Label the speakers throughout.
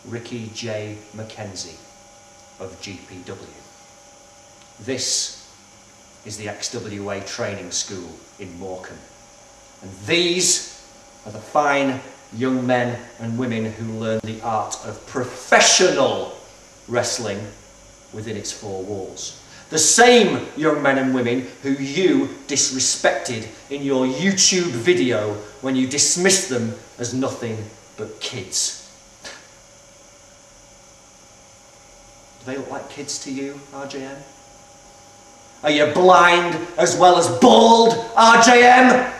Speaker 1: Ricky J. McKenzie of GPW. This is the XWA Training School in Morecambe. And these are the fine young men and women who learn the art of professional wrestling within its four walls. The same young men and women who you disrespected in your YouTube video when you dismissed them as nothing but kids. Do they look like kids to you, RJM? Are you blind as well as bald, RJM?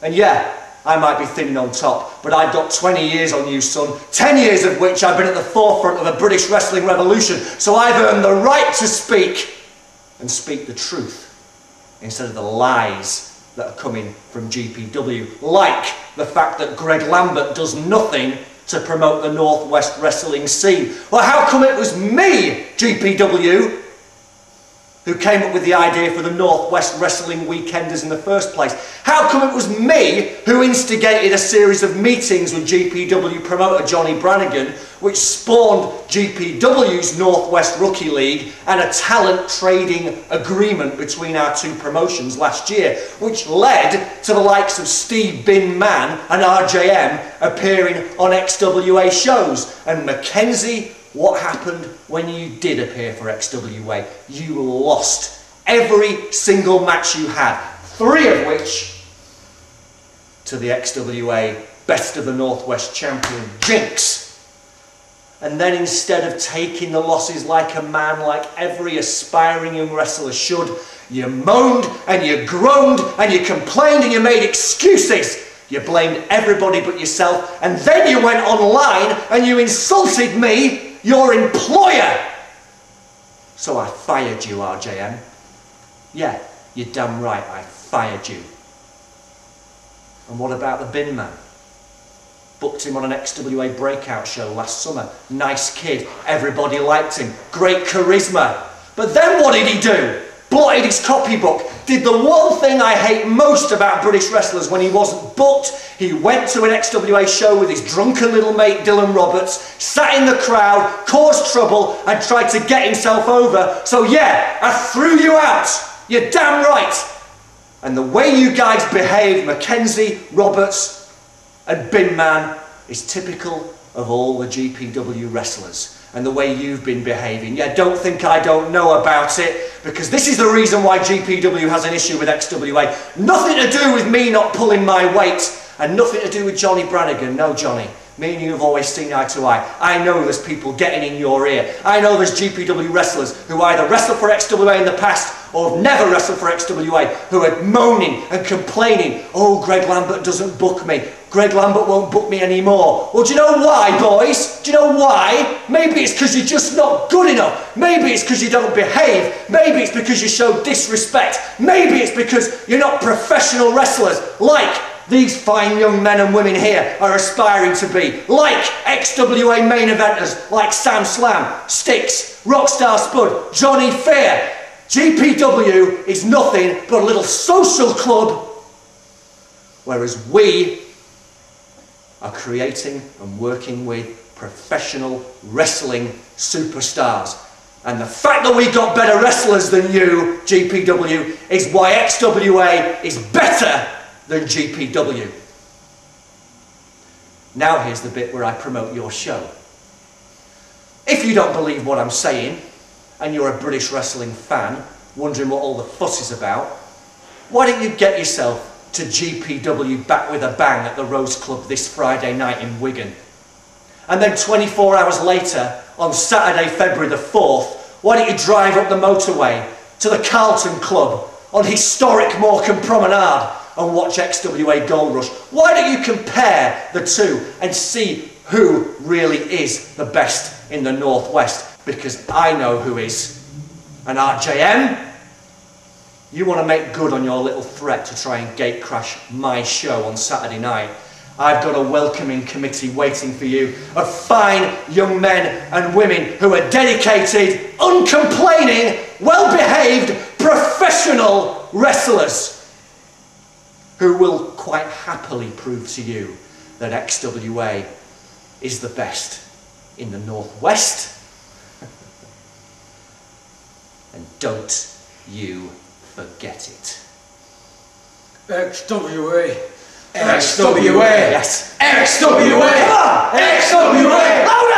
Speaker 1: And yeah, I might be thinning on top, but I've got 20 years on you, son, 10 years of which I've been at the forefront of the British wrestling revolution, so I've earned the right to speak, and speak the truth, instead of the lies that are coming from GPW, like the fact that Greg Lambert does nothing to promote the Northwest wrestling scene. Well, how come it was me, GPW, who came up with the idea for the Northwest Wrestling Weekenders in the first place? How come it was me who instigated a series of meetings with GPW promoter Johnny Brannigan, which spawned GPW's Northwest Rookie League and a talent trading agreement between our two promotions last year, which led to the likes of Steve Bin Man and RJM appearing on XWA shows? And McKenzie, what happened when you did appear for XWA? You lost every single match you had, 3 of which to the XWA Best of the Northwest champion, Jinx. And then instead of taking the losses like a man, like every aspiring young wrestler should, you moaned and you groaned and you complained and you made excuses. You blamed everybody but yourself, and then you went online and you insulted me, your employer. So I fired you, RJM. Yeah, you're damn right, I fired you. And what about the Bin Man? Booked him on an XWA breakout show last summer. Nice kid, everybody liked him, great charisma. But then what did he do? Blotted his copybook, did the one thing I hate most about British wrestlers when he wasn't booked. He went to an XWA show with his drunken little mate Dylan Roberts, sat in the crowd, caused trouble and tried to get himself over. So yeah, I threw you out. You're damn right. And the way you guys behaved, McKenzie, Roberts and Bin Man, is typical of all the GPW wrestlers. And the way you've been behaving. Yeah, don't think I don't know about it, because this is the reason why GPW has an issue with XWA. Nothing to do with me not pulling my weight, and nothing to do with Johnny Brannigan. No, Johnny, me and you have always seen eye to eye. I know there's people getting in your ear. I know there's GPW wrestlers who either wrestled for XWA in the past or have never wrestled for XWA, who are moaning and complaining, oh, Greg Lambert doesn't book me. Greg Lambert won't book me anymore. Well, do you know why, boys? Do you know why? Maybe it's because you're just not good enough. Maybe it's because you don't behave. Maybe it's because you show disrespect. Maybe it's because you're not professional wrestlers like these fine young men and women here are aspiring to be. Like XWA main eventers like Sam Slam, Styx, Rockstar Spud, Johnny Fear. GPW is nothing but a little social club, whereas we are creating and working with professional wrestling superstars. And the fact that we got better wrestlers than you, GPW, is why XWA is better than GPW. Now here's the bit where I promote your show. If you don't believe what I'm saying, and you're a British wrestling fan, wondering what all the fuss is about, why don't you get yourself to GPW Back with a Bang at the Rose Club this Friday night in Wigan. And then 24 hours later, on Saturday, February the 4th, why don't you drive up the motorway to the Carlton Club on historic Morecambe Promenade and watch XWA Gold Rush? Why don't you compare the two and see who really is the best in the Northwest? Because I know who is. And RJM, you want to make good on your little threat to try and gate crash my show on Saturday night. I've got a welcoming committee waiting for you of fine young men and women who are dedicated, uncomplaining, well-behaved, professional wrestlers who will quite happily prove to you that XWA is the best in the Northwest. And don't you forget it.
Speaker 2: XWA.
Speaker 1: XWA.
Speaker 2: Yes.
Speaker 1: XWA. XWA.
Speaker 2: XWA.